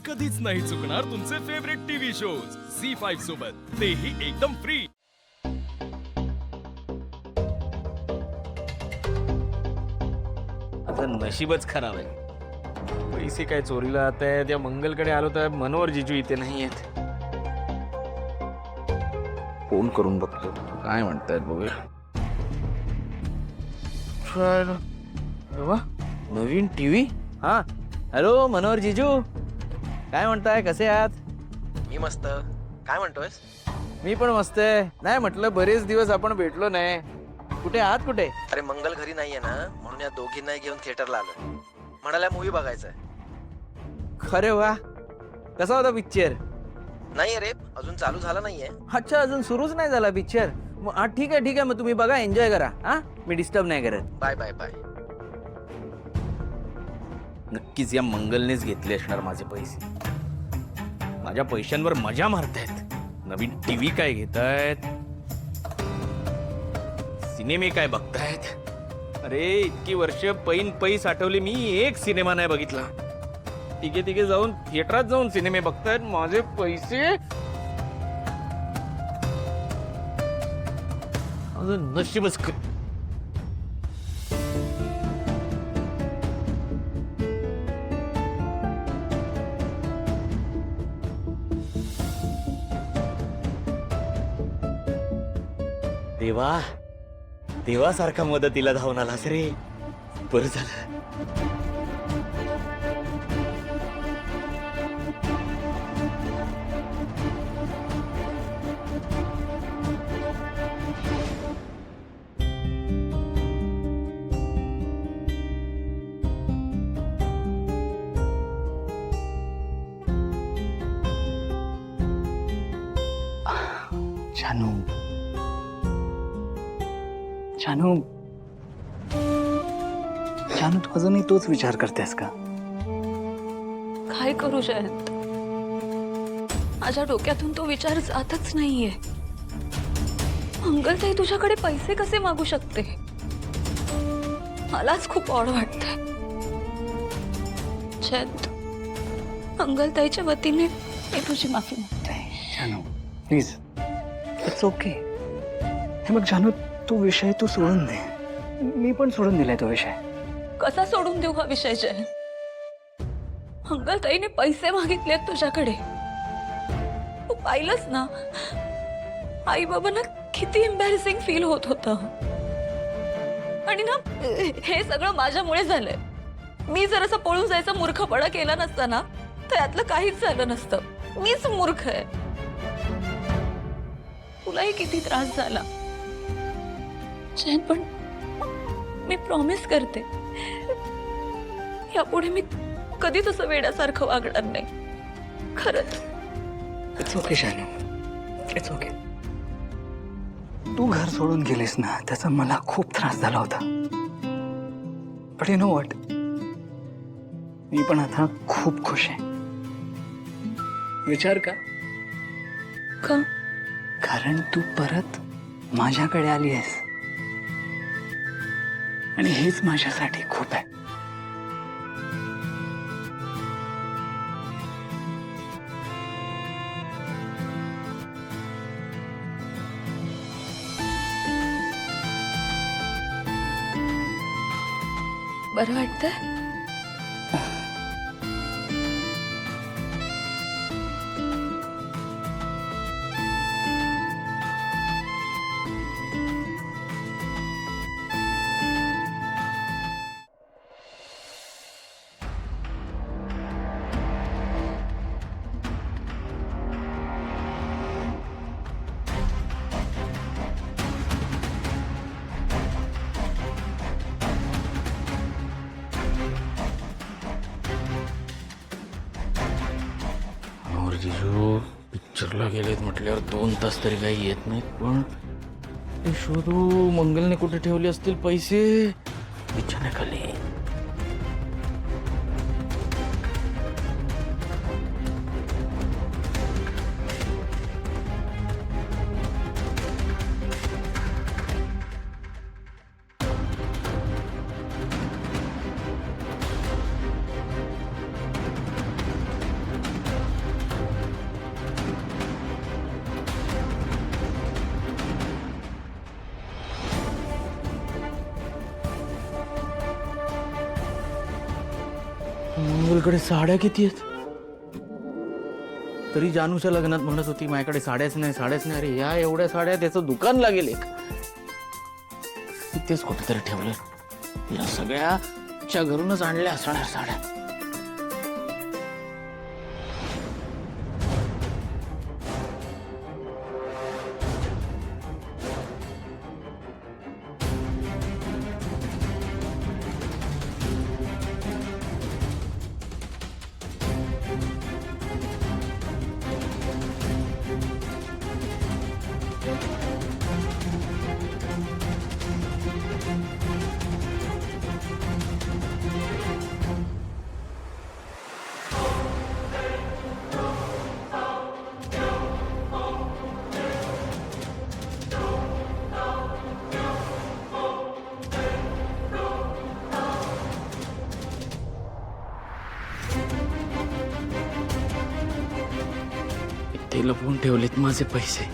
कधीच नाही चुकणार तुमचे फेवरेट टीव्ही शोज झी5 सोबत, तेही एकदम फ्री। आता नशीबच खराब आहे, पैसे काय चोरीला आत आहे। त्या मंगलकडे आलो तर मनोहर जीजू इथे नाही आहेत। फोन करून बघतो काय म्हणतायत बघूया। नवीन टीव्ही? हा, हॅलो मनोहर जीजू, काय म्हणताय, कसे आहात? मी मस्त, काय म्हणतोयस? मी पण मस्त आहे। नाही म्हटलं बरेच दिवस आपण भेटलो नाही, कुठे आहात कुठे? अरे मंगल घरी नाहीये ना, म्हणून या दोघींना घेऊन थिएटरला आलो। म्हणाल्या मूवी बघायचंय। खरे वा, कसा होता पिक्चर? नाही रे, अजून चालू झाला नाहीये। अच्छा, अजून सुरूच नाही झाला पिक्चर? ठीक आहे ठीक आहे, मग तुम्ही बघा, एन्जॉय करा। हा, मी डिस्टर्ब नाही करत। Bye bye bye. नक्कीच या मंगलनेच घेतले असणार माझे पैसे। माझ्या पैशांवर मजा मारतायत। नवीन टीव्ही काय घेतायत, सिनेमे काय बघतायत। अरे इतकी वर्ष पैन पै साठवले, मी एक सिनेमा नाही बघितला। तिघे तिघे जाऊन थिएटरात जाऊन सिनेमे बघतायत, माझे पैसे अजून नशीबच देवा, देवासारखा मदतीला धावून आलास रे, बरं झालं। जानू, जानू, जानू, तू अजूनही तोच विचार करतेस का? काय करू जयंत, माझ्या डोक्यातून तो विचार जातच नाहीये। मंगलताई तुझ्याकडे पैसे कसे मागू शकते, मलाच खूप ऑड वाटतंय। जयंत, मंगलताईच्या वतीने मी तुझी माफी मागते। जानू प्लीज, इट्स ओके। हे बघ जानू, तो विषय तू सोडून दे। मी पण सोडून दिलाय तो विषय। कसा सोडून देऊ हा विषय जयंत? मंगलताईने पैसे मागितलेत तुझ्याकडे, तू पाहिलंस ना, आई बाबांना किती एम्बॅरेसिंग फील होत होतं। आणि ना, हे सगळं माझ्यामुळे झालंय। मी जर असं पळून जायचा मूर्खपणा केला नसता ना, तर यातलं काहीच झालं नसतं। मीच मूर्ख आहे। तुलाही किती त्रास झाला जयंत, पण मी प्रॉमिस करते, यापुढे मी कधी तसं वेड्यासारखं वागणार नाही, खरंच। इट्स ओके जानू, इट्स ओके। तू घर सोडून गेलीस ना, त्याचा मला खूप त्रास झाला होता। बट यू नो व्हॉट, मी पण आता खूप खुश आहे। विचार का? का? कारण तू परत माझ्याकडे आली आहेस, आणि हेच माझ्यासाठी खूप आहे। बरं वाटतंय? जीजू पिक्चरला गेलेत म्हटल्यावर 2 तास तरी काही येत नाहीत, पण ते शोधू, मंगलने कुठे ठेवले असतील पैसे बिछाण्याखाली। मंगलकडे साड्या किती आहेत? तरी जानूच्या लग्नात म्हणत होती माझ्याकडे साड्याच नाही. अरे या एवढ्या साड्या त्याचं दुकान लागेल एक. तेच कुठेतरी ठेवलं. या सगळ्याच्या घरूनच आणल्या असणार साड्या. ते लपवून ठेवलेत माझे पैसे.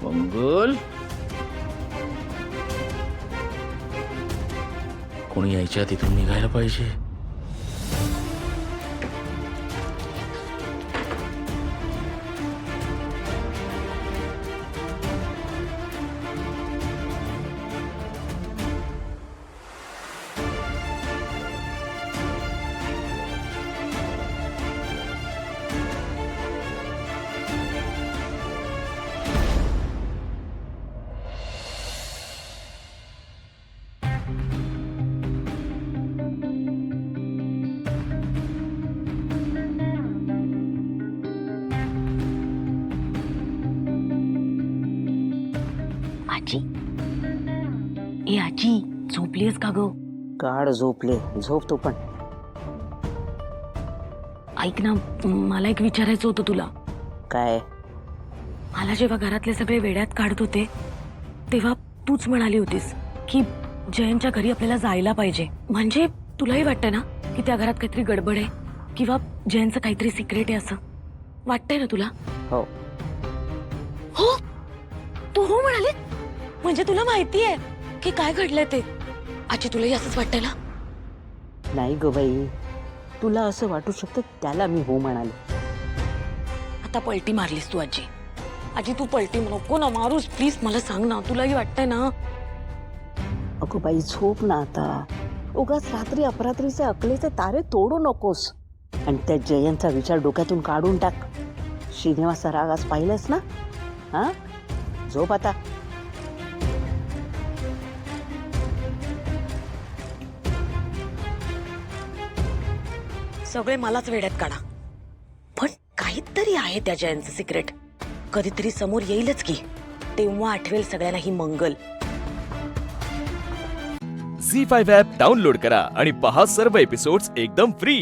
मंगल, कोणी यायच्या तिथून निघायला पाहिजे. आजी, ए आजी, झोपलीस का ग? गाढ झोपले. झोप तू पण. ऐक ना, मला एक विचारायचं होतं तुला. काय? मला जेव्हा घरातले सगळे वेड्यात काढत होते तेव्हा तूच म्हणाली होतीस की जयंतच्या घरी आपल्याला जायला पाहिजे. म्हणजे तुलाही वाटतंय ना की त्या घरात काहीतरी गडबड आहे किंवा जयंतचं काहीतरी सिक्रेट आहे असं वाटतंय ना तुला? हो. हो, तू हो म्हणाली म्हणजे तुला माहिती आहे की काय घडलंय ते. आजी, तुलाही असंच वाटतंय ना? नाही ग बाई, तुला असं वाटू शकतं त्याला मी हो म्हणाले. आता पलटी मारलीस तू आजी. आजी, तू पलटी नको ना मारूस प्लीज. मला सांग ना, तुलाही वाटतंय ना? अगो बाई, झोप ना आता. उगाच रात्री अपरात्रीचे अकलेचे तारे तोडू नकोस. आणि त्या जयंतचा विचार डोक्यातून काढून टाक. श्रीनिवासचा राग आज पाहिलंस ना? हा, झोप आता. सगळे मलाच वेड्यात काढा, पण काहीतरी आहे त्या जयंतचं सिक्रेट. कधीतरी समोर येईलच की, तेव्हा आठवेल सगळ्यांना ही मंगल. झी5 ॲप डाउनलोड करा आणि पहा सर्व एपिसोड्स एकदम फ्री.